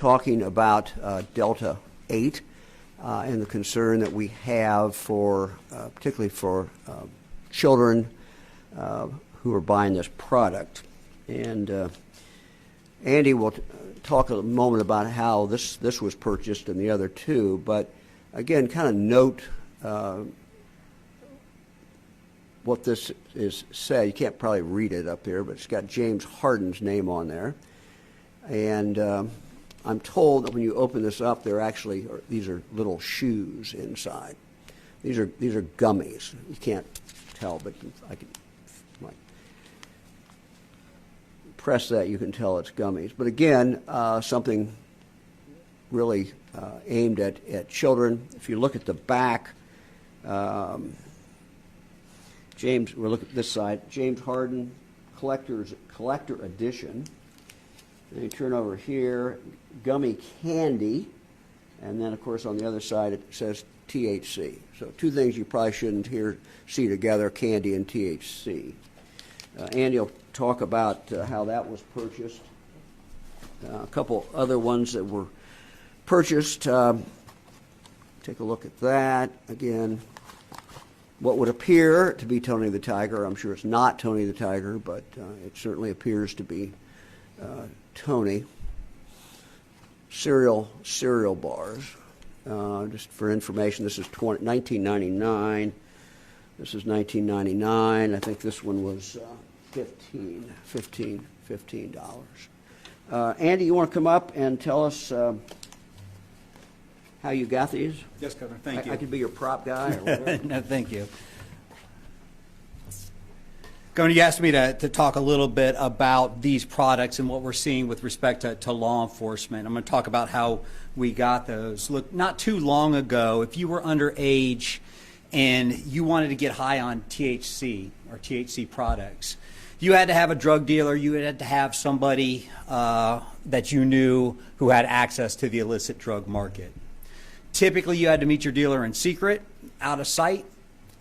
talking about Delta 8 and the concern that we have for, particularly for children who are buying this product. And Andy will talk a moment about how this was purchased and the other two, but again, kind of note what this is said. You can't probably read it up here, but it's got James Harden's name on there. And I'm told that when you open this up, they're actually, these are little shoes inside. These are gummies. You can't tell, but I can like press that. You can tell it's gummies. But again, something really aimed at children. If you look at the back, James, we'll look at this side. James Harden Collector Edition. And you turn over here, gummy candy, and then of course on the other side it says THC. So two things you probably shouldn't see together: candy and THC. Andy will talk about how that was purchased. A couple other ones that were purchased. Take a look at that again. What would appear to be Tony the Tiger. I'm sure it's not Tony the Tiger, but it certainly appears to be Tony. Cereal bars. Just for information, this is 1999. This is 1999. I think this one was $15. Andy, you want to come up and tell us how you got these? Yes, Governor. Thank you. I could be your prop guy or whatever. No, thank you. Governor, you asked me to talk a little bit about these products and what we're seeing with respect to law enforcement. I'm going to talk about how we got those. Look, not too long ago, if you were underage and you wanted to get high on THC or THC products, you had to have a drug dealer. You had to have somebody that you knew who had access to the illicit drug market. Typically, you had to meet your dealer in secret, out of sight,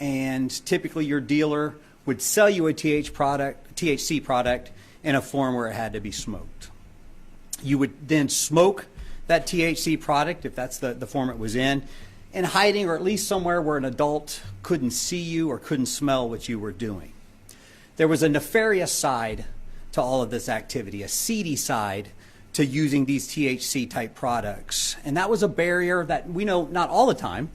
and typically your dealer would sell you a THC product in a form where it had to be smoked. You would then smoke that THC product, if that's the form it was in hiding, or at least somewhere where an adult couldn't see you or couldn't smell what you were doing. There was a nefarious side to all of this activity, a seedy side to using these THC type products. And that was a barrier that we know not all the time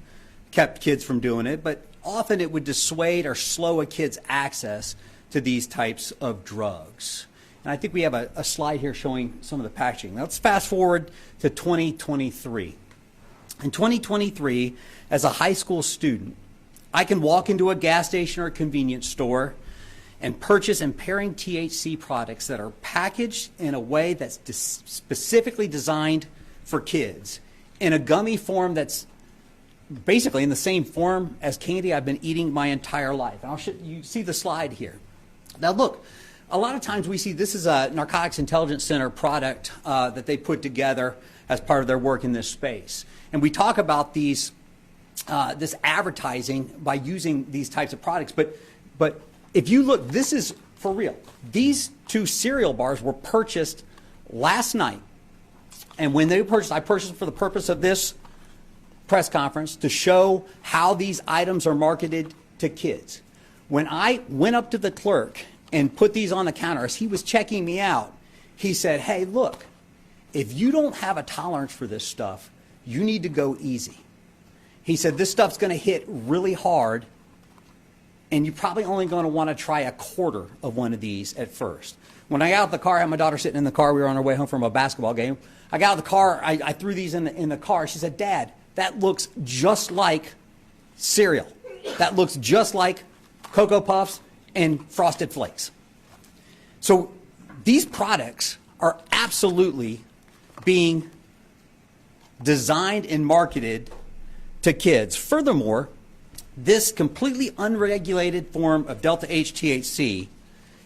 kept kids from doing it, but often it would dissuade or slow a kid's access to these types of drugs. And I think we have a slide here showing some of the packaging. Now let's fast forward to 2023. In 2023, as a high school student, I can walk into a gas station or a convenience store and purchase and pairing THC products that are packaged in a way that's specifically designed for kids in a gummy form that's basically in the same form as candy I've been eating my entire life. And you see the slide here. Now look, a lot of times we see this is a Narcotics Intelligence Center product that they put together as part of their work in this space. And we talk about this advertising by using these types of products. But if you look, this is for real. These two cereal bars were purchased last night. And when they purchased, I purchased them for the purpose of this press conference to show how these items are marketed to kids. When I went up to the clerk and put these on the counter, as he was checking me out, he said, "Hey, look, if you don't have a tolerance for this stuff, you need to go easy." He said, "This stuff's going to hit really hard, and you're probably only going to want to try a quarter of one of these at first." When I got out of the car, I had my daughter sitting in the car. We were on our way home from a basketball game. I got out of the car. I threw these in the car. She said, "Dad, that looks just like cereal. That looks just like Cocoa Puffs and Frosted Flakes." So these products are absolutely being designed and marketed to kids. Furthermore, this completely unregulated form of Delta H THC,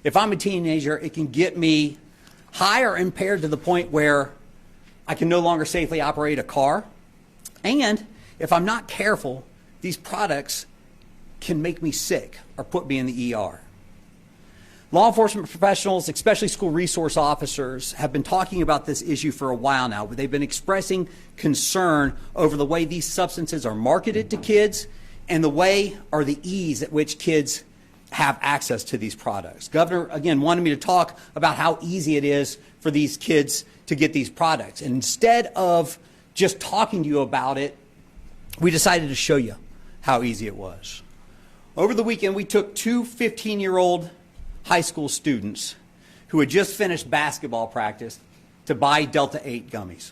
if I'm a teenager, it can get me high or impaired to the point where I can no longer safely operate a car. And if I'm not careful, these products can make me sick or put me in the ER. Law enforcement professionals, especially school resource officers, have been talking about this issue for a while now. They've been expressing concern over the way these substances are marketed to kids and the way or the ease at which kids have access to these products. Governor, again, wanted me to talk about how easy it is for these kids to get these products. And instead of just talking to you about it, we decided to show you how easy it was. Over the weekend, we took two 15-year-old high school students who had just finished basketball practice to buy Delta 8 gummies.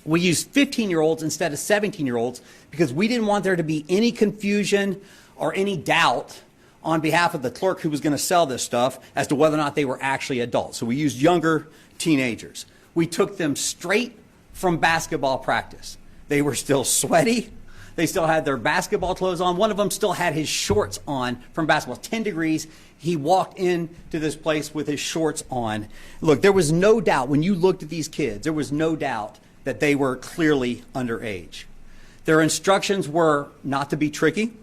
We used 15-year-olds instead of 17-year-olds because we didn't want there to be any confusion or any doubt on behalf of the clerk who was going to sell this stuff as to whether or not they were actually adults. So we used younger teenagers. We took them straight from basketball practice. They were still sweaty. They still had their basketball clothes on. One of them still had his shorts on from basketball. 10 degrees. He walked into this place with his shorts on. Look, there was no doubt when you looked at these kids, there was no doubt that they were clearly underage. Their instructions were not to be tricky,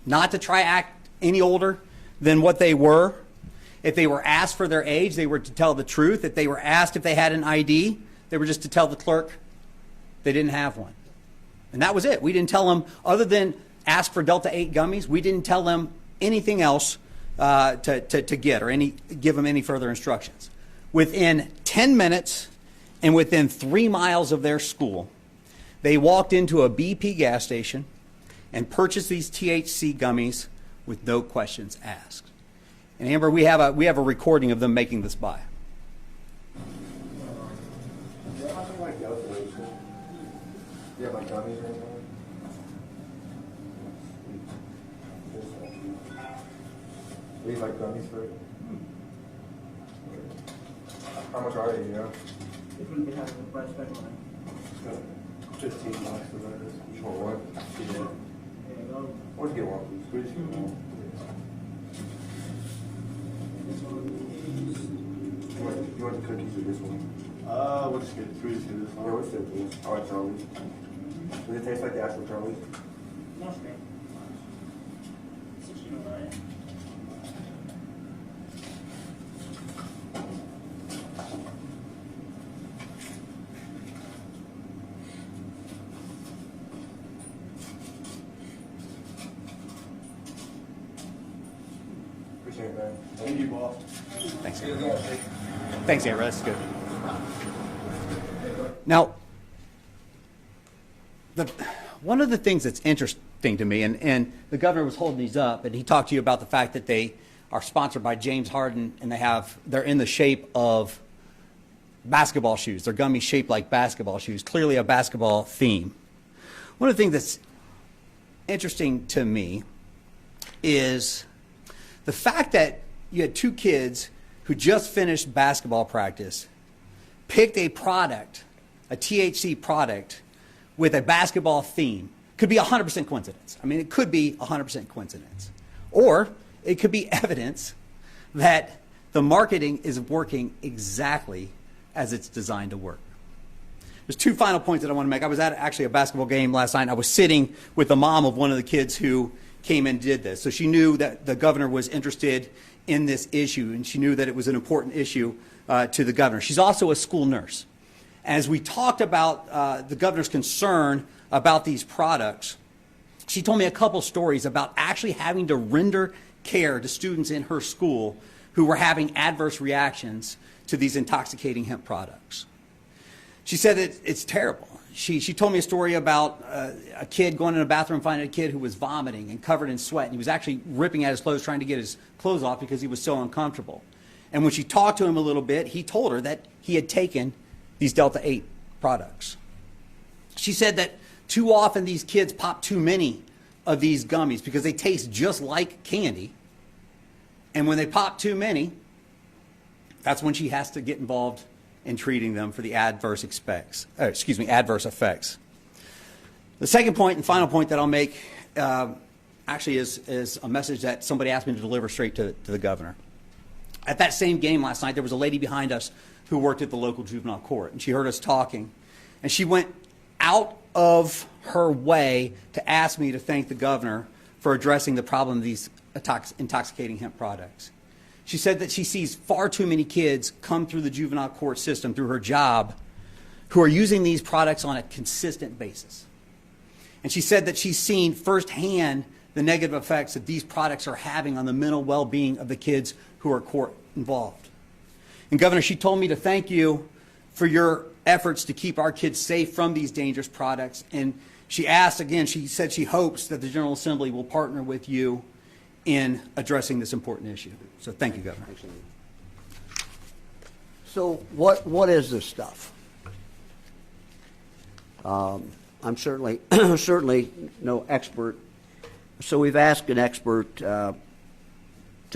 not to try act any older than what they were. If they were asked for their age, they were to tell the truth. If they were asked if they had an ID, they were just to tell the clerk they didn't have one. And that was it. We didn't tell them, other than ask for Delta 8 gummies, we didn't tell them anything else to get or give them any further instructions. Within 10 minutes and within 3 miles of their school, they walked into a BP gas station and purchased these THC gummies with no questions asked. And Amber, we have a recording of them making this buy. You have like gummies or anything? We like gummies for it? How much are they, you know? If we could have the price back on it. $15 for that. You want one? There you go. Or get one, please. We just get one. This one You want the cookies or this one? We'll just get this Yeah, one. what's it, please? I like Charlie's. Does it taste like the actual Charlie's? is no screen. 1609. Appreciate it, man. Thank you, boss. Thanks, Amber. Thanks, Amber. That's good. Now, one of the things that's interesting to me, and the governor was holding these up, and he talked to you about the fact that they are sponsored by James Harden, and they're in the shape of basketball shoes. They're gummies shaped like basketball shoes, clearly a basketball theme. One of the things that's interesting to me is the fact that you had two kids who just finished basketball practice, picked a product, a THC product, with a basketball theme. Could be 100% coincidence. I mean, it could be 100% coincidence. Or it could be evidence that the marketing is working exactly as it's designed to work. There's two final points that I want to make. I was at actually a basketball game last night. I was sitting with the mom of one of the kids who came and did this. So she knew that the governor was interested in this issue, and she knew that it was an important issue to the governor. She's also a school nurse. As we talked about the governor's concern about these products, she told me a couple stories about actually having to render care to students in her school who were having adverse reactions to these intoxicating hemp products. She said it's terrible. She told me a story about a kid going in a bathroom, finding a kid who was vomiting and covered in sweat. And he was actually ripping at his clothes, trying to get his clothes off because he was so uncomfortable. And when she talked to him a little bit, he told her that he had taken these Delta 8 products. She said that too often these kids pop too many of these gummies because they taste just like candy. And when they pop too many, that's when she has to get involved in treating them for the adverse effects. The second point and final point that I'll make actually is a message that somebody asked me to deliver straight to the governor. At that same game last night, there was a lady behind us who worked at the local juvenile court, and she heard us talking, and she went out of her way to ask me to thank the governor for addressing the problem of these intoxicating hemp products. She said that she sees far too many kids come through the juvenile court system through her job who are using these products on a consistent basis. And she said that she's seen firsthand the negative effects that these products are having on the mental well-being of the kids who are court involved. And Governor, she told me to thank you for your efforts to keep our kids safe from these dangerous products. And she asked again, she said she hopes that the General Assembly will partner with you in addressing this important issue. So thank you, Governor. So what is this stuff? I'm certainly certainly no expert. So we've asked an expert to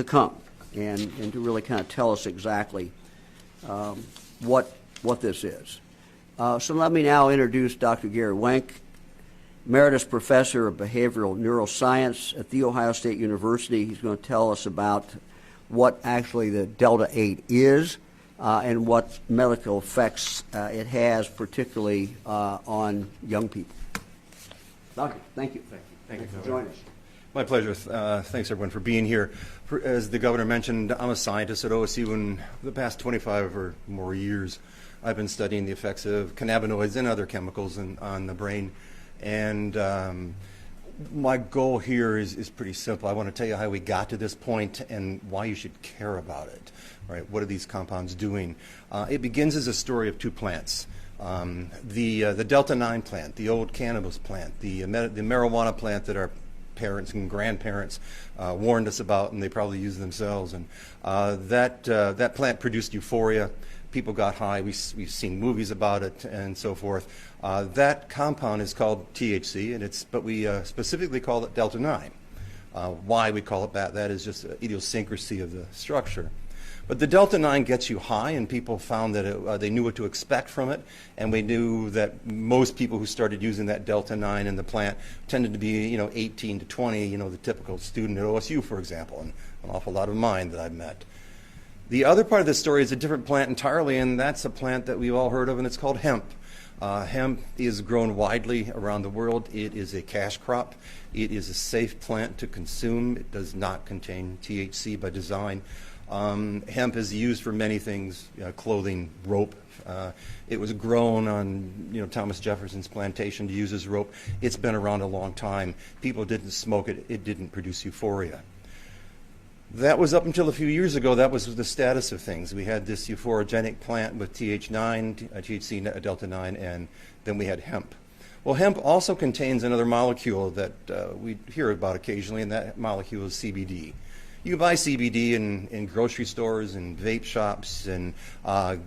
come and to really kind of tell us exactly what this is. So let me now introduce Dr. Gary Wenk, Emeritus Professor of Behavioral Neuroscience at The Ohio State University. He's going to tell us about what actually the Delta-8 is and what medical effects it has, particularly on young people. Doctor, thank you. Thank you for joining us. My pleasure. Thanks, everyone, for being here. As the governor mentioned, I'm a scientist at OSU, and for the past 25 or more years, I've been studying the effects of cannabinoids and other chemicals on the brain. And my goal here is pretty simple. I want to tell you how we got to this point and why you should care about it. Right? What are these compounds doing? It begins as a story of two plants. The Delta-9 plant, the old cannabis plant, the marijuana plant that our parents and grandparents warned us about, and they probably used themselves. And that plant produced euphoria. People got high. We've seen movies about it and so forth. That compound is called THC, but we specifically call it Delta-9. Why we call it that is just an idiosyncrasy of the structure. But the Delta-9 gets you high, and people found that they knew what to expect from it, and we knew that most people who started using that Delta-9 in the plant tended to be, 18 to 20, the typical student at OSU, for example, and an awful lot of mine that I've met. The other part of the story is a different plant entirely, and that's a plant that we've all heard of, and it's called hemp. Hemp is grown widely around the world. It is a cash crop. It is a safe plant to consume. It does not contain THC by design. Hemp is used for many things, clothing, rope. It was grown on Thomas Jefferson's plantation to use as rope. It's been around a long time. People didn't smoke it. It didn't produce euphoria. That was up until a few years ago. That was the status of things. We had this euphorogenic plant with THC, Delta-9, and then we had hemp. Well, hemp also contains another molecule that we hear about occasionally, and that molecule is CBD. You can buy CBD in grocery stores and vape shops and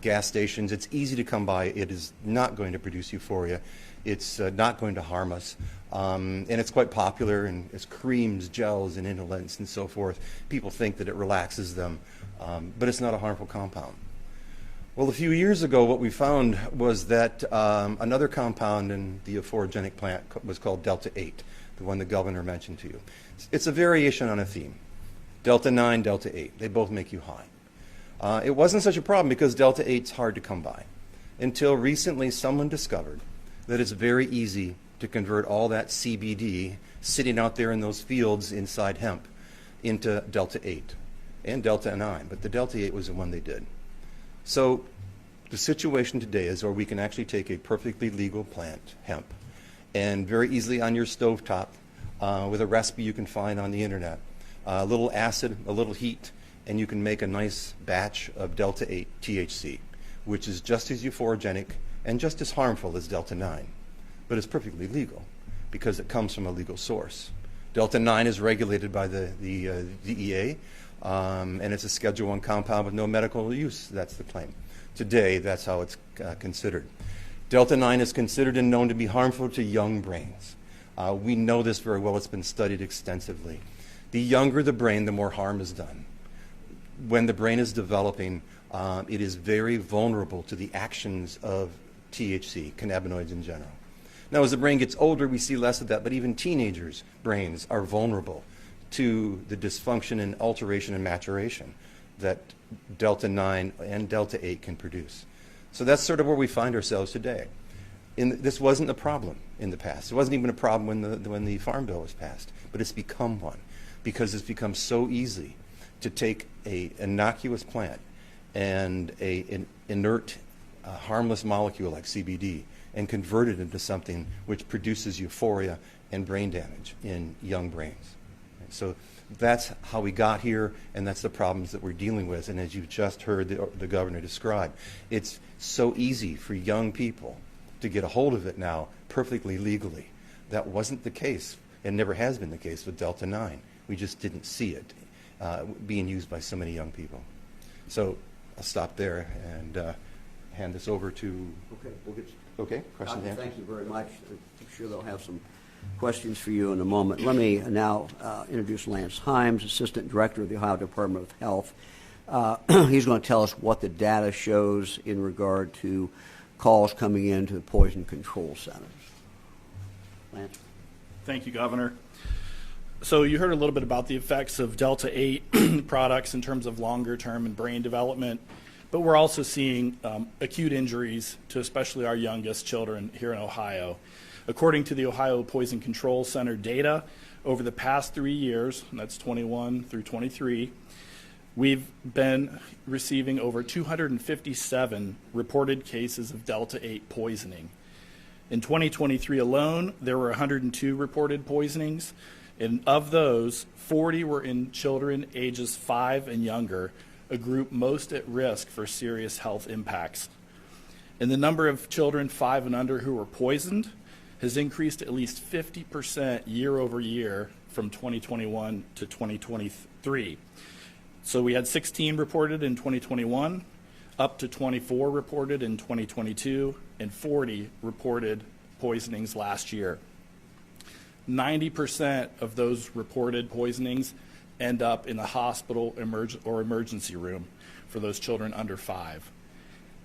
gas stations. It's easy to come by. It is not going to produce euphoria. It's not going to harm us. And it's quite popular, and it's creams, gels, and inhalants and so forth. People think that it relaxes them, but it's not a harmful compound. Well, a few years ago, what we found was that another compound in the euphorogenic plant was called Delta-8, the one the governor mentioned to you. It's a variation on a theme. Delta-9, Delta-8, they both make you high. It wasn't such a problem because Delta-8's hard to come by. Until recently, someone discovered that it's very easy to convert all that CBD sitting out there in those fields inside hemp into Delta-8 and Delta-9, but the Delta-8 was the one they did. So the situation today is where we can actually take a perfectly legal plant, hemp, and very easily on your stovetop with a recipe you can find on the internet, a little acid, a little heat, and you can make a nice batch of Delta-8 THC, which is just as euphorogenic and just as harmful as Delta-9. But it's perfectly legal because it comes from a legal source. Delta-9 is regulated by the DEA, and it's a Schedule I compound with no medical use. That's the claim. Today, that's how it's considered. Delta-9 is considered and known to be harmful to young brains. We know this very well. It's been studied extensively. The younger the brain, the more harm is done. When the brain is developing, it is very vulnerable to the actions of THC, cannabinoids in general. Now, as the brain gets older, we see less of that, but even teenagers' brains are vulnerable to the dysfunction and alteration and maturation that Delta-9 and Delta-8 can produce. So that's sort of where we find ourselves today. This wasn't a problem in the past. It wasn't even a problem when the Farm Bill was passed, but it's become one because it's become so easy to take a innocuous plant and an inert, harmless molecule like CBD and convert it into something which produces euphoria and brain damage in young brains. So that's how we got here, and that's the problems that we're dealing with. And as you just heard the governor describe, it's so easy for young people to get a hold of it now perfectly legally. That wasn't the case, and never has been the case with Delta 9. We just didn't see it being used by so many young people. So I'll stop there and hand this over to... Okay, we'll get... Okay, question Doctor, and answer. thank you very much. I'm sure they'll have some questions for you in a moment. Let me now introduce Lance Himes, Assistant Director of the Ohio Department of Health. He's going to tell us what the data shows in regard to calls coming into the poison control centers. Lance? Thank you, Governor. So you heard a little bit about the effects of Delta 8 products in terms of longer term and brain development, but we're also seeing acute injuries to especially our youngest children here in Ohio. According to the Ohio Poison Control Center data, over the past 3 years, and that's 21 through 23, we've been receiving over 257 reported cases of Delta 8 poisoning. In 2023 alone, there were 102 reported poisonings, and of those, 40 were in children ages 5 and younger, a group most at risk for serious health impacts. And the number of children 5 and under who were poisoned has increased at least 50% year over year from 2021 to 2023. So we had 16 reported in 2021, up to 24 reported in 2022, and 40 reported poisonings last year. 90% of those reported poisonings end up in the hospital or emergency room for those children under 5.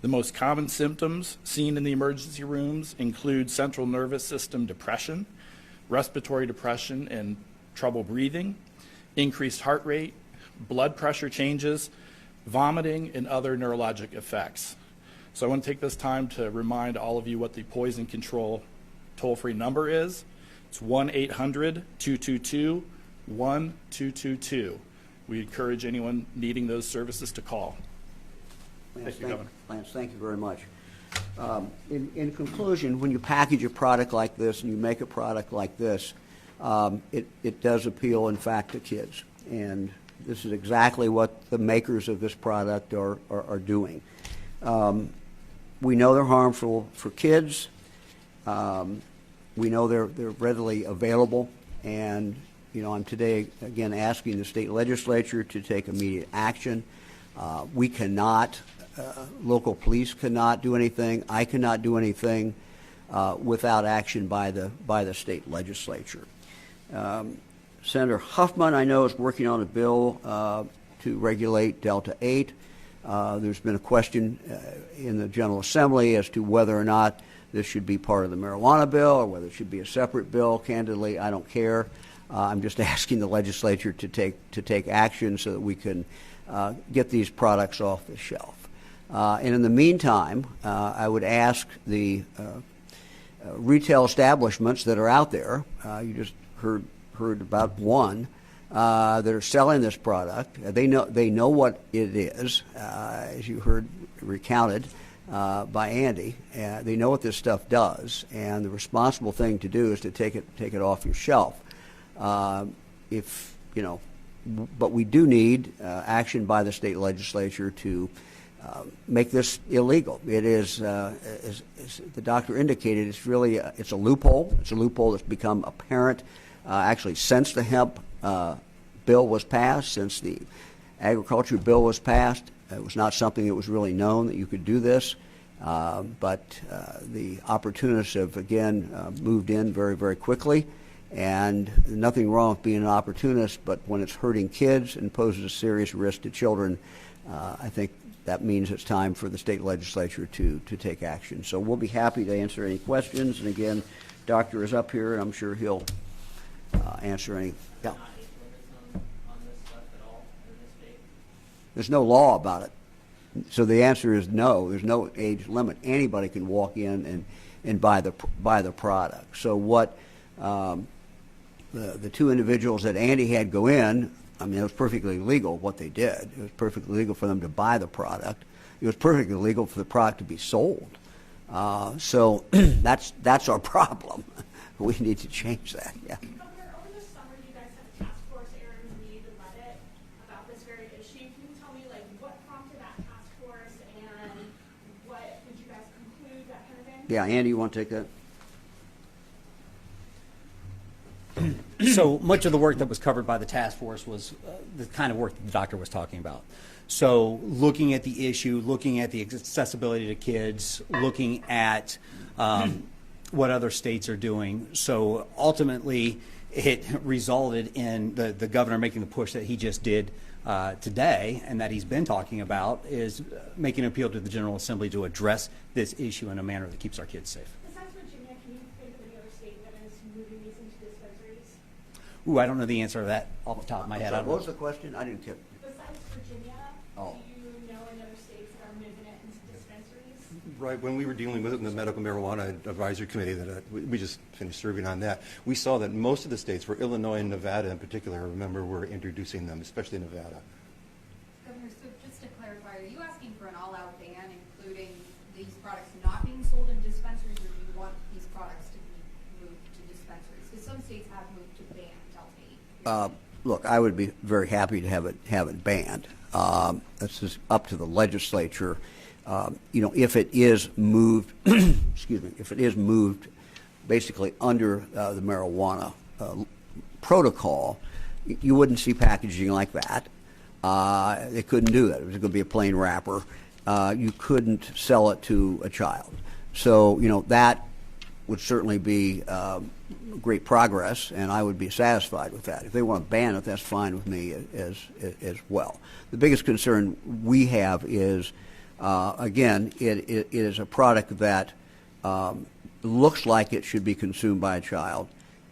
The most common symptoms seen in the emergency rooms include central nervous system depression, respiratory depression and trouble breathing, increased heart rate, blood pressure changes, vomiting, and other neurologic effects. So I want to take this time to remind all of you what the poison control toll-free number is. It's 1-800-222-1222. We encourage anyone needing those services to call. Thank you, Governor. Lance, thank you very much. In conclusion, when you package a product like this and you make a product like this, it does appeal, in fact, to kids. And this is exactly what the makers of this product are doing. We know they're harmful for kids. We know they're readily available. And, you know, I'm today, again, asking the state legislature to take immediate action. We cannot, local police cannot do anything. I cannot do anything without action by the state legislature. Senator Huffman, I know, is working on a bill to regulate Delta 8. There's been a question in the General Assembly as to whether or not this should be part of the marijuana bill or whether it should be a separate bill. Candidly, I don't care. I'm just asking the legislature to take action so that we can get these products off the shelf. And in the meantime, I would ask the retail establishments that are out there, you just heard about one, that are selling this product. They know what it is, as you heard recounted by Andy. They know what this stuff does, and the responsible thing to do is to take it off your shelf. If you know, but we do need action by the state legislature to make this illegal. It is, as the doctor indicated, it's really it's a loophole. It's a loophole that's become apparent actually since the hemp bill was passed, since the agriculture bill was passed. It was not something that was really known that you could do this, but the opportunists have again moved in very, very quickly. And nothing wrong with being an opportunist, but when it's hurting kids and poses a serious risk to children, I think that means it's time for the state legislature to take action. So we'll be happy to answer any questions. And again, Doctor is up here, and I'm sure he'll answer any. Yeah. There's no law about it. So the answer is no. There's no age limit. Anybody can walk in and buy the product. So what the two individuals that Andy had go in I mean, it was perfectly legal what they did. It was perfectly legal for them to buy the product. It was perfectly legal for the product to be sold. So that's our problem. We need to change that. Yeah. Governor, over the summer, you guys had a task force airing Read and Reddit about this very issue. Can you tell me, like, what prompted that task force and what did you guys conclude, that kind of thing? Yeah, Andy, you want to take that? So much of the work that was covered by the task force was the kind of work that the doctor was talking about. So looking at the issue, looking at the accessibility to kids, looking at what other states are doing. So ultimately, it resulted in the governor making the push that he just did today, and that he's been talking about, is making an appeal to the General Assembly to address this issue in a manner that keeps our kids safe. Besides Virginia, can you think of any other state that is moving these into dispensaries? Ooh, I don't know the answer to that off the top of my head. I What don't was the question? I didn't get. Besides Virginia, Oh. do you know any other states that are moving it into dispensaries? Right, when we were dealing with it in the Medical Marijuana Advisory Committee, that we just finished serving on that, we saw that most of the states, where Illinois and Nevada in particular, I remember, were introducing them, especially Nevada. Governor, so just to clarify, are you asking for an all-out ban, including these products not being sold in dispensaries, or do you want these products to be moved to dispensaries? Because some states have moved to ban Delta 8. Look, I would be very happy to have it banned. This is up to the legislature. If it is moved, excuse me, if it is moved basically under the marijuana protocol, you wouldn't see packaging like that. They couldn't do that. It was going to be a plain wrapper. You couldn't sell it to a child. So, that would certainly be great progress, and I would be satisfied with that. If they want to ban it, that's fine with me as well. The biggest concern we have is, again, it is a product that looks like it should be consumed by a child.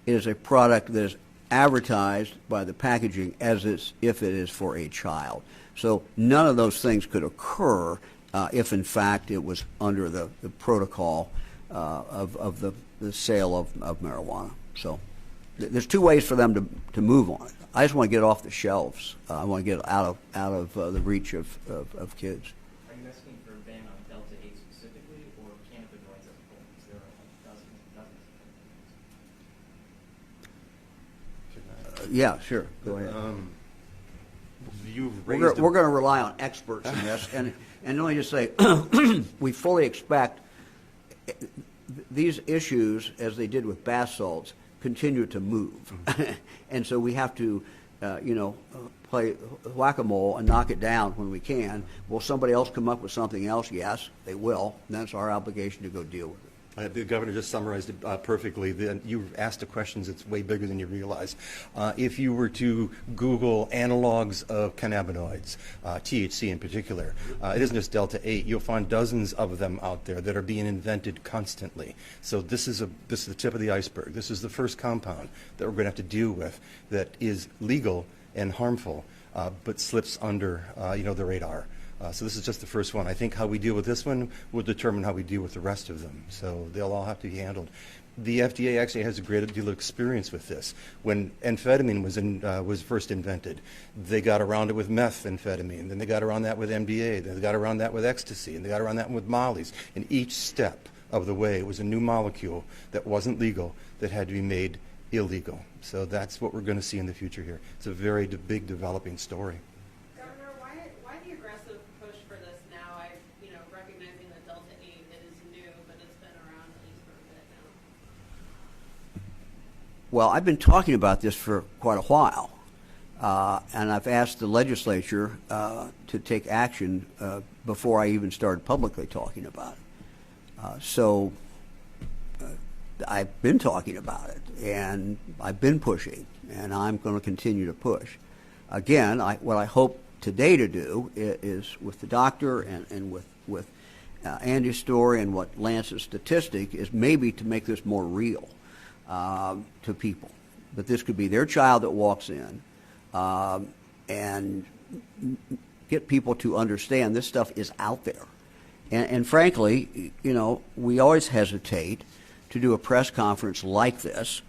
It is a product that is advertised by the packaging as if it is for a child. So none of those things could occur if, in fact, it was under the protocol of the sale of marijuana. So there's two ways for them to move on it. I just want to get it off the shelves. I want to get it out of the reach of kids. Are you asking for a ban on Delta 8 specifically, or cannabinoids as a whole? Because there are like dozens and dozens. Yeah, sure. Go ahead. You've We're raised going to rely on experts in this, and let me just say, we fully expect these issues, as they did with bath salts, continue to move, and so we have to, play whack-a-mole and knock it down when we can. Will somebody else come up with something else? Yes, they will. And that's our obligation to go deal with it. The governor just summarized it perfectly. You asked the questions that's way bigger than you realize. If you were to Google analogs of cannabinoids, THC in particular, it isn't just Delta 8. You'll find dozens of them out there that are being invented constantly. So this is the tip of the iceberg. This is the first compound that we're going to have to deal with that is legal and harmful, but slips under the radar. So this is just the first one. I think how we deal with this one will determine how we deal with the rest of them. So they'll all have to be handled. The FDA actually has a great deal of experience with this. When amphetamine was first invented, they got around it with methamphetamine. Then they got around that with MDA. Then they got around that with ecstasy. And they got around that with mollies. And each step of the way, it was a new molecule that wasn't legal that had to be made illegal. So that's what we're going to see in the future here. It's a very big developing story. Governor, why the aggressive push for this now? Recognizing that Delta 8 is new, but it's been around at least for a bit now. Well, I've been talking about this for quite a while, and I've asked the legislature to take action before I even started publicly talking about it. So I've been talking about it, and I've been pushing, and I'm going to continue to push. Again, what I hope today to do is with the doctor and with Andy's story and what Lance's statistic is, maybe to make this more real to people. That this could be their child that walks in, and get people to understand this stuff is out there. And frankly, we always hesitate to do a press conference like this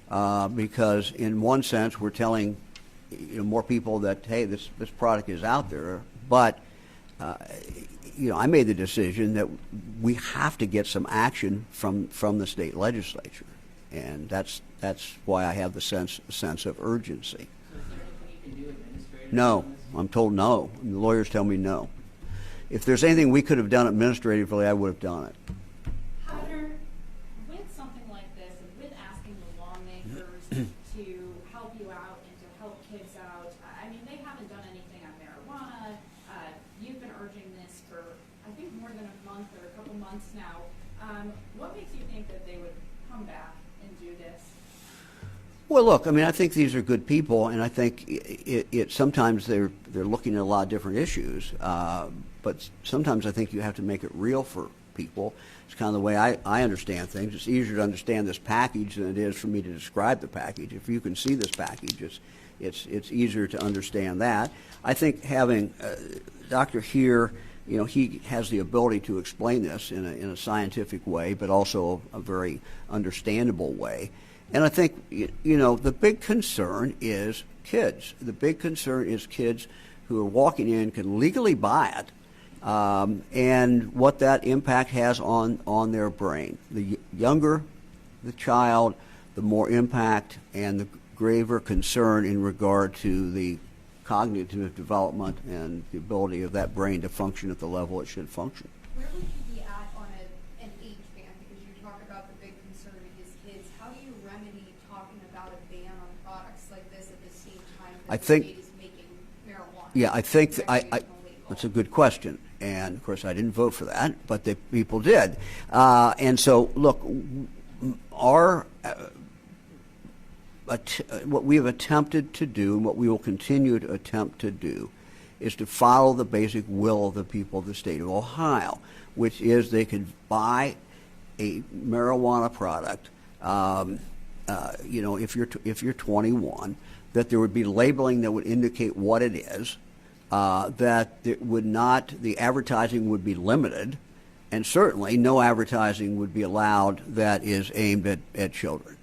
because in one sense we're telling more people that, hey, this product is out there. But I made the decision that we have to get some action from the state legislature, and that's why I have the sense of urgency. So is there anything you can do administratively? No, I'm told no. The lawyers tell me no. If there's anything we could have done administratively, I would have done it. However, with something like this, and with asking the lawmakers to help you out and to help kids out, I mean, they haven't done anything on marijuana. You've been urging this for, I think, more than a month or a couple months now. What makes you think that they would come back and do this? Well, look, I mean, I think these are good people, and I think it sometimes they're looking at a lot of different issues, but sometimes I think you have to make it real for people. It's kind of the way I understand things. It's easier to understand this package than it is for me to describe the package. If you can see this package, it's easier to understand that. I think having Dr. here, he has the ability to explain this in a scientific way, but also a very understandable way. And I think, the big concern is kids. The big concern is kids who are walking in, can legally buy it, and what that impact has on their brain. The younger the child, the more impact and the graver concern in regard to the cognitive development and the ability of that brain to function at the level it should function. Where would you be at on an age ban? Because you talk about the big concern is kids. How do you remedy talking about a ban on products like this at the same time that the state is making marijuana? Yeah, I think recreational legal? that's a good question. And, of course, I didn't vote for that, but the people did. And so, look, what we have attempted to do and what we will continue to attempt to do is to follow the basic will of the people of the state of Ohio, which is they can buy a marijuana product, if you're 21, that there would be labeling that would indicate what it is, that it would not, the advertising would be limited, and certainly no advertising would be allowed that is aimed at children.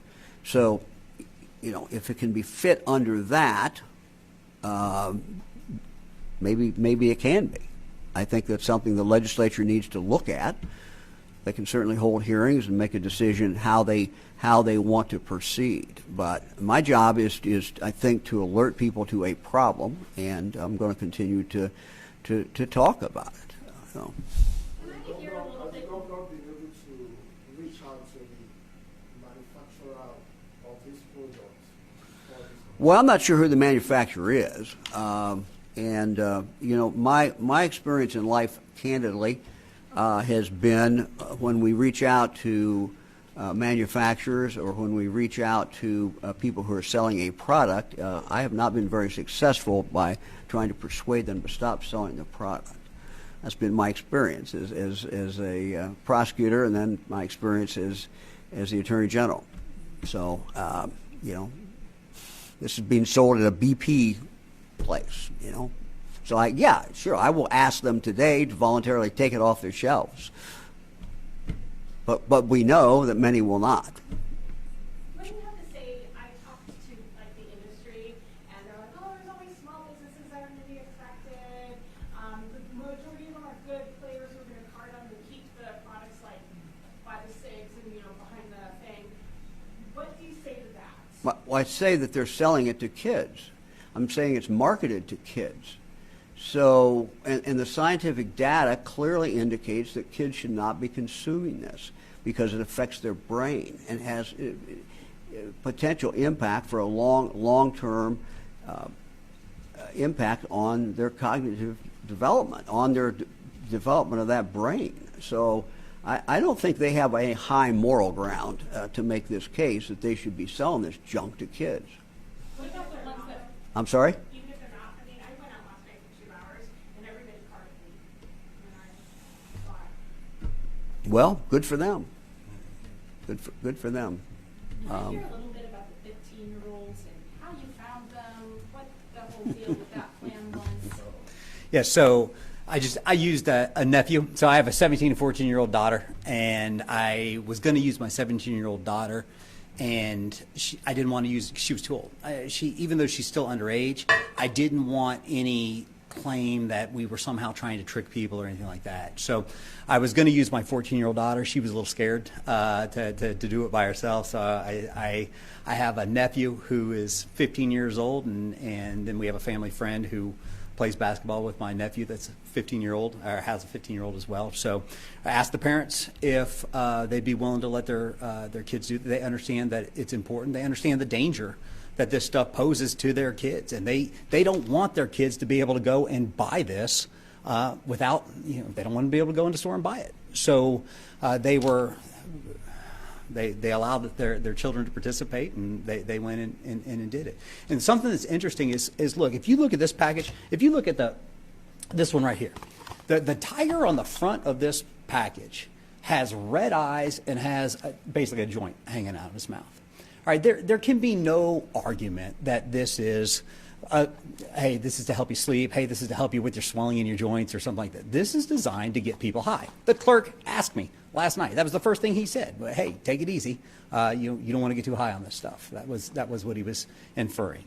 So, if it can be fit under that, maybe it can be. I think that's something the legislature needs to look at. They can certainly hold hearings and make a decision how they want to proceed. But my job is I think to alert people to a problem, and I'm going to continue to talk about it. So. Can I hear a little bit? Has the governor been able to reach out to the manufacturer of these products? Well, I'm not sure who the manufacturer is. My experience in life, candidly, has been when we reach out to manufacturers or when we reach out to people who are selling a product, I have not been very successful by trying to persuade them to stop selling the product. That's been my experience as a prosecutor, and then my experience as the Attorney General. So, this is being sold at a BP place, So I will ask them today to voluntarily take it off their shelves. But we know that many will not. What do you have to say? I talked to the industry, and they're like, "Oh, there's always small businesses that are going to be affected. The majority of them are good players who are going to cart them and keep the products by the cigs and behind the thing." What do you say to that? Well, I say that they're selling it to kids. I'm saying it's marketed to kids. So, and the scientific data clearly indicates that kids should not be consuming this because it affects their brain and has potential impact for a long-term impact on their cognitive development, on their development of that brain. So, I don't think they have a high moral ground to make this case that they should be selling this junk to kids. What about the ones that, I'm sorry? even if they're not? I mean, I went out last night for 2 hours, and everybody carted me, and I thought. Well, good for them. Good for them. Can I hear a little bit about the 15-year-olds and how you found them, what the whole deal with that plan was? Yeah, so I used a nephew. So I have a 17 and 14-year-old daughter, and I was going to use my 17-year-old daughter and I didn't want to use. She was too old. Even though she's still underage, I didn't want any claim that we were somehow trying to trick people or anything like that. So I was going to use my 14-year-old daughter. She was a little scared to do it by herself. So I have a nephew who is 15 years old, and then we have a family friend who plays basketball with my nephew that's a 15-year-old, or has a 15-year-old as well. So I asked the parents if they'd be willing to let their kids do it. They understand that it's important. They understand the danger that this stuff poses to their kids, and they don't want their kids to be able to go and buy this without, they don't want to be able to go into the store and buy it. So they allowed their children to participate, and they went in and did it. And something that's interesting is look, if you look at this package, if you look at this one right here, the tiger on the front of this package has red eyes and has basically a joint hanging out of his mouth. All right, there can be no argument that this is, hey, this is to help you sleep. Hey, this is to help you with your swelling in your joints or something like that. This is designed to get people high. The clerk asked me last night. That was the first thing he said. Hey, take it easy. You don't want to get too high on this stuff. That was what he was inferring.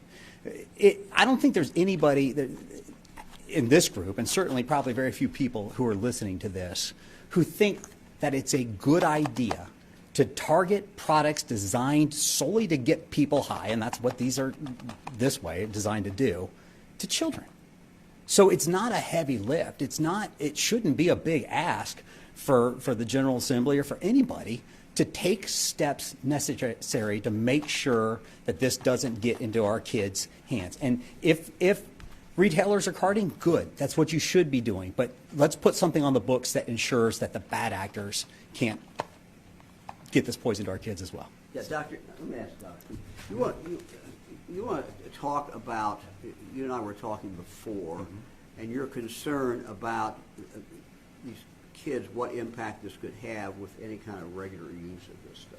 I don't think there's anybody in this group, and certainly probably very few people who are listening to this, who think that it's a good idea to target products designed solely to get people high, and that's what these are this way designed to do, to children. So it's not a heavy lift. It shouldn't be a big ask for the General Assembly or for anybody to take steps necessary to make sure that this doesn't get into our kids' hands. And if retailers are carding, good. That's what you should be doing. But let's put something on the books that ensures that the bad actors can't get this poison to our kids as well. Yeah, Doctor, let me ask Doctor. You want to talk about, you and I were talking before, and your concern about these kids, what impact this could have with any kind of regular use of this stuff.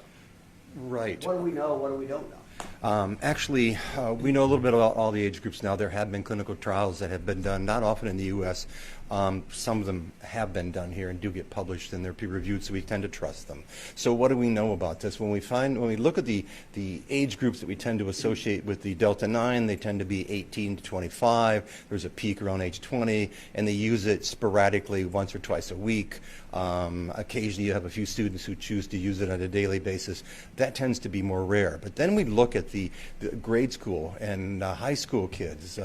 Right. What do we know? What do we don't know? Actually, we know a little bit about all the age groups now. There have been clinical trials that have been done, not often in the U.S. Some of them have been done here and do get published, and they're peer-reviewed, so we tend to trust them. So what do we know about this? When we look at the age groups that we tend to associate with the Delta 9, they tend to be 18 to 25. There's a peak around age 20, and they use it sporadically once or twice a week. Occasionally you have a few students who choose to use it on a daily basis. That tends to be more rare. But then we look at the grade school and high school kids,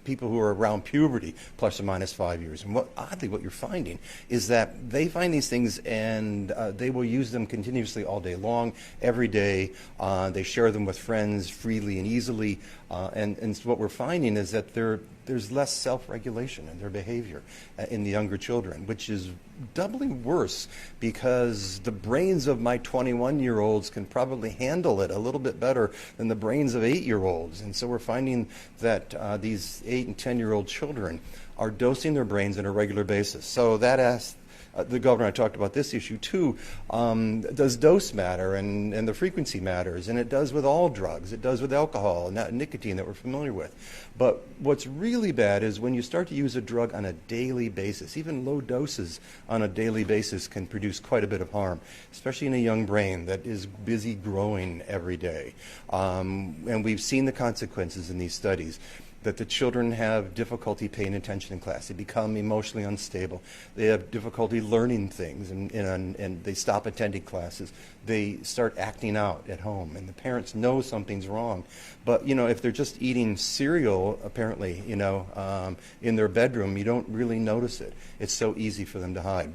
people who are around puberty, plus or minus 5 years. And oddly, what you're finding is that they find these things and they will use them continuously all day long, every day. They share them with friends freely and easily. And so what we're finding is that there's less self-regulation in their behavior in the younger children, which is doubly worse because the brains of my 21-year-olds can probably handle it a little bit better than the brains of 8-year-olds. And so we're finding that these 8 and 10-year-old children are dosing their brains on a regular basis. So that asks, the governor, I talked about this issue too. Does dose matter and the frequency matters? And it does with all drugs. It does with alcohol and nicotine that we're familiar with. But what's really bad is when you start to use a drug on a daily basis. Even low doses on a daily basis can produce quite a bit of harm, especially in a young brain that is busy growing every day. And we've seen the consequences in these studies, that the children have difficulty paying attention in class. They become emotionally unstable. They have difficulty learning things, and they stop attending classes. They start acting out at home, and the parents know something's wrong. But, if they're just eating cereal, apparently, in their bedroom, you don't really notice it. It's so easy for them to hide.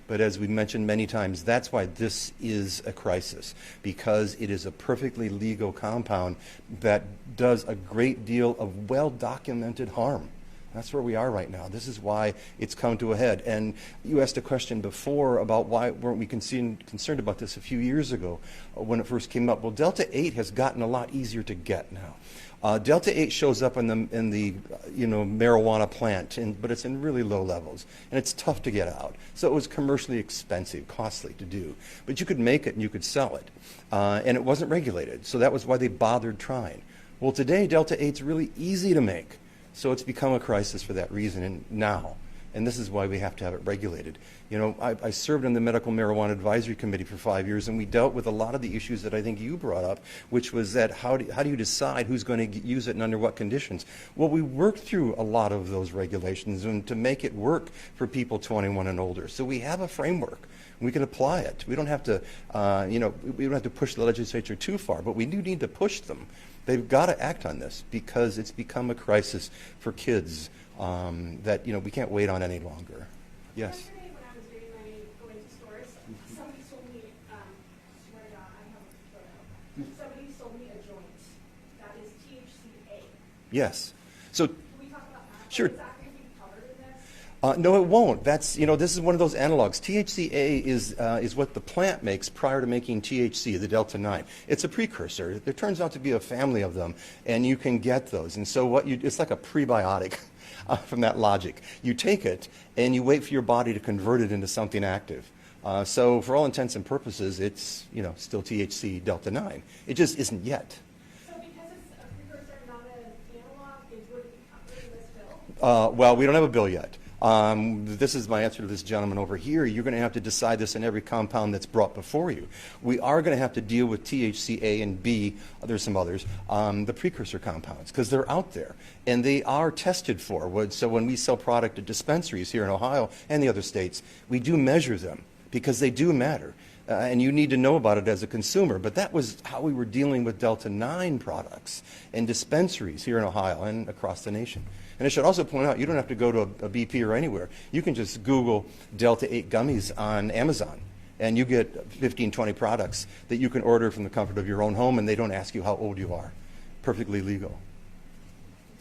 But as we mentioned many times, that's why this is a crisis, because it is a perfectly legal compound that does a great deal of well-documented harm. That's where we are right now. This is why it's come to a head. And you asked a question before about why weren't we concerned about this a few years ago when it first came up. Well, Delta 8 has gotten a lot easier to get now. Delta 8 shows up in the marijuana plant, but it's in really low levels, and it's tough to get out. So it was commercially expensive, costly to do. But you could make it and you could sell it, and it wasn't regulated. So that was why they bothered trying. Well, today Delta 8's really easy to make, so it's become a crisis for that reason. And now, And this is why we have to have it regulated. You know, I served on the Medical Marijuana Advisory Committee for 5 years, and we dealt with a lot of the issues that I think you brought up, which was that how do you decide who's going to use it and under what conditions? Well, we worked through a lot of those regulations and to make it work for people 21 and older. So we have a framework. We can apply it. We don't have to, we don't have to push the legislature too far, but we do need to push them. They've got to act on this because it's become a crisis for kids that, we can't wait on any longer. Yes. Yesterday when I was doing my going to stores, somebody sold me, swear to God, I have a photo. Somebody sold me a joint that is THCA. Yes. So, Can we talk about that? Sure. Is that going to be covered in this? no, it won't. That's, this is one of those analogs. THCA is what the plant makes prior to making THC, the Delta 9. It's a precursor. There turns out to be a family of them, and you can get those. And so it's like a prebiotic from that logic. You take it, and you wait for your body to convert it into something active. So for all intents and purposes, it's, still THC Delta 9. It just isn't yet. So because it's a precursor, not an analog, it wouldn't be covered in this bill? Well, we don't have a bill yet. This is my answer to this gentleman over here. You're going to have to decide this in every compound that's brought before you. We are going to have to deal with THCA and B, there's some others, the precursor compounds, because they're out there. And they are tested for. So when we sell product at dispensaries here in Ohio and the other states, we do measure them because they do matter. And you need to know about it as a consumer. But that was how we were dealing with Delta 9 products in dispensaries here in Ohio and across the nation. And I should also point out, you don't have to go to a BP or anywhere. You can just Google Delta 8 gummies on Amazon, and you get 15, 20 products that you can order from the comfort of your own home, and they don't ask you how old you are. Perfectly legal.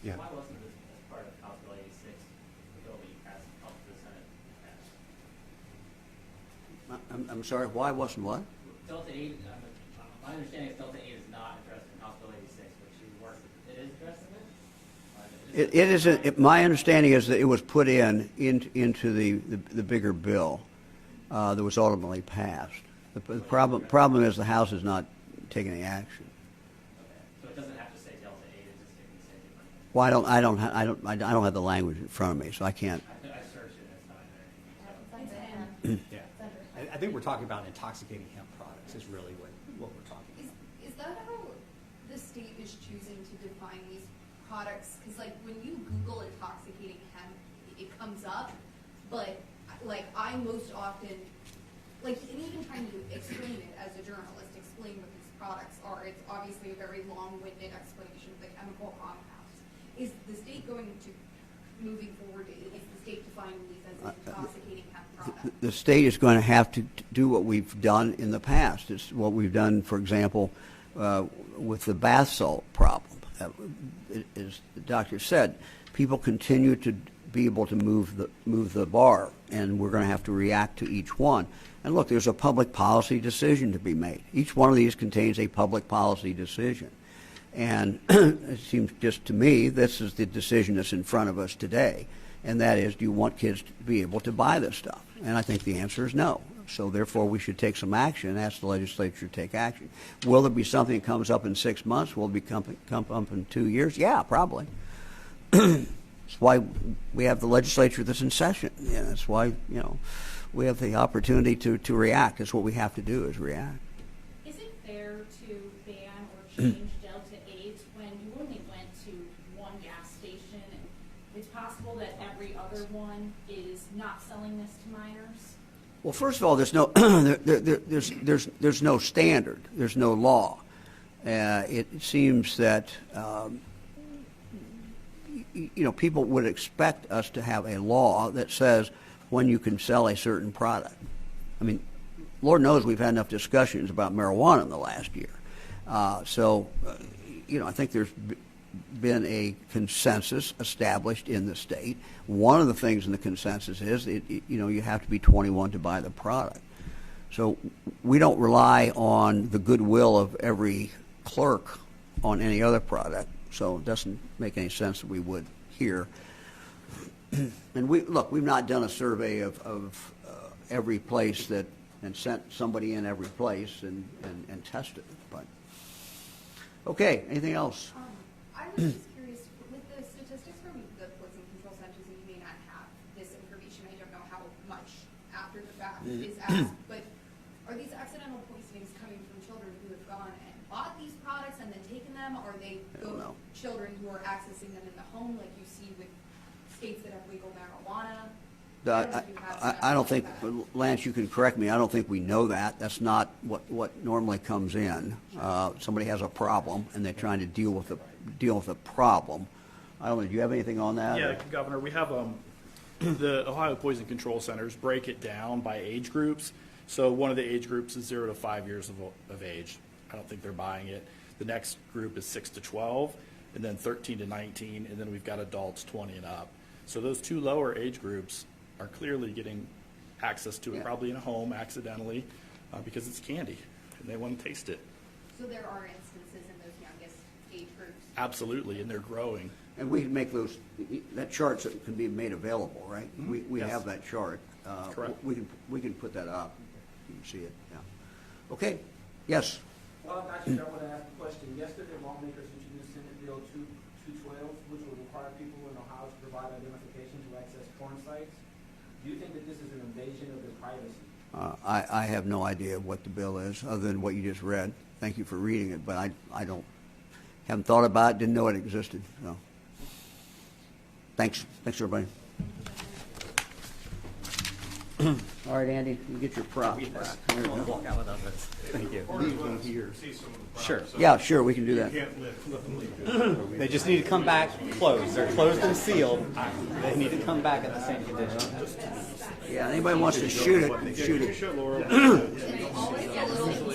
Yeah. Why wasn't this part of House Bill 86, the bill that you passed up to the Senate? I'm sorry, why wasn't what? Delta 8, my understanding is Delta 8 is not addressed in House Bill 86, which you worked, it is addressed in it? It isn't. My understanding is that it was put into the bigger bill that was ultimately passed. The problem is the House is not taking any action. Okay. So it doesn't have to say Delta 8, it's just going to say different. Well, I don't have the language in front of me, so I can't. I searched it, it's not in there. Yeah. I think we're talking about intoxicating hemp products is really what we're talking about. Is that how the state is choosing to define these products? Because when you Google intoxicating hemp, it comes up, but I most often, and even trying to explain it as a journalist, explain what these products are, it's obviously a very long-winded explanation of the chemical compounds. Is the state going to, moving forward, is the state defining these as intoxicating hemp products? The state is going to have to do what we've done in the past. It's what we've done, for example, with the bath salt problem. As the doctor said, people continue to be able to move the bar, and we're going to have to react to each one. And look, there's a public policy decision to be made. Each one of these contains a public policy decision. And it seems just to me this is the decision that's in front of us today, and that is, do you want kids to be able to buy this stuff? And I think the answer is no. So therefore, we should take some action and ask the legislature to take action. Will there be something that comes up in 6 months? Will it come up in 2 years? Yeah, probably. That's why we have the legislature that's in session. Yeah, that's why we have the opportunity to react. That's what we have to do, is react. Is it fair to ban or change Delta 8 when you only went to one gas station, and it's possible that every other one is not selling this to minors? Well, first of all, there's no there's no standard. There's no law. It seems that people would expect us to have a law that says when you can sell a certain product. I mean, Lord knows we've had enough discussions about marijuana in the last year. I think there's been a consensus established in the state. One of the things in the consensus is you have to be 21 to buy the product. So we don't rely on the goodwill of every clerk on any other product. So it doesn't make any sense that we would here. And we've not done a survey of every place and sent somebody in every place and tested it. But okay, anything else? I was just curious, with the statistics from the poison control centers, and you may not have this information is asked, but are these accidental poisonings coming from children who have gone and bought these products and then taken them? Or are they I don't know. children who are accessing them in the home, like you see with states that have legal marijuana? I don't think, Lance, you can correct me, I don't think we know that. That's not what normally comes in. Somebody has a problem, and they're trying to deal with the problem. I don't know, do you have anything on that? Yeah, Governor, we have the Ohio Poison Control Centers break it down by age groups. So one of the age groups is 0 to 5 years of age. I don't think they're buying it. The next group is 6 to 12, and then 13 to 19, and then we've got adults 20 and up. So those two lower age groups are clearly getting access to it, Yeah. probably in a home accidentally, because it's candy, and they want to taste it. So there are instances in those youngest age groups. Absolutely, and they're growing. And we can make that chart can be made available, right? We Yes. have that chart. Correct. We can put that up. You can see it, yeah. Okay, yes. Well, actually, I want to ask a question. Yesterday, lawmakers introduced Senate Bill 212, which will require people in Ohio to provide identification to access porn sites. Do you think that this is an invasion of their privacy? I have no idea what the bill is, other than what you just read. Thank you for reading it, but I haven't thought about it, didn't know it existed, so. Thanks, everybody. All right, Andy, you get your props back. There you go. Walk out with others. Thank you. Leave them here. Sure. Yeah, sure, we can do that. They just need to come back closed. They're closed and sealed. They need to come back in the same condition. Yeah, anybody wants to shoot it, shoot it. Always a little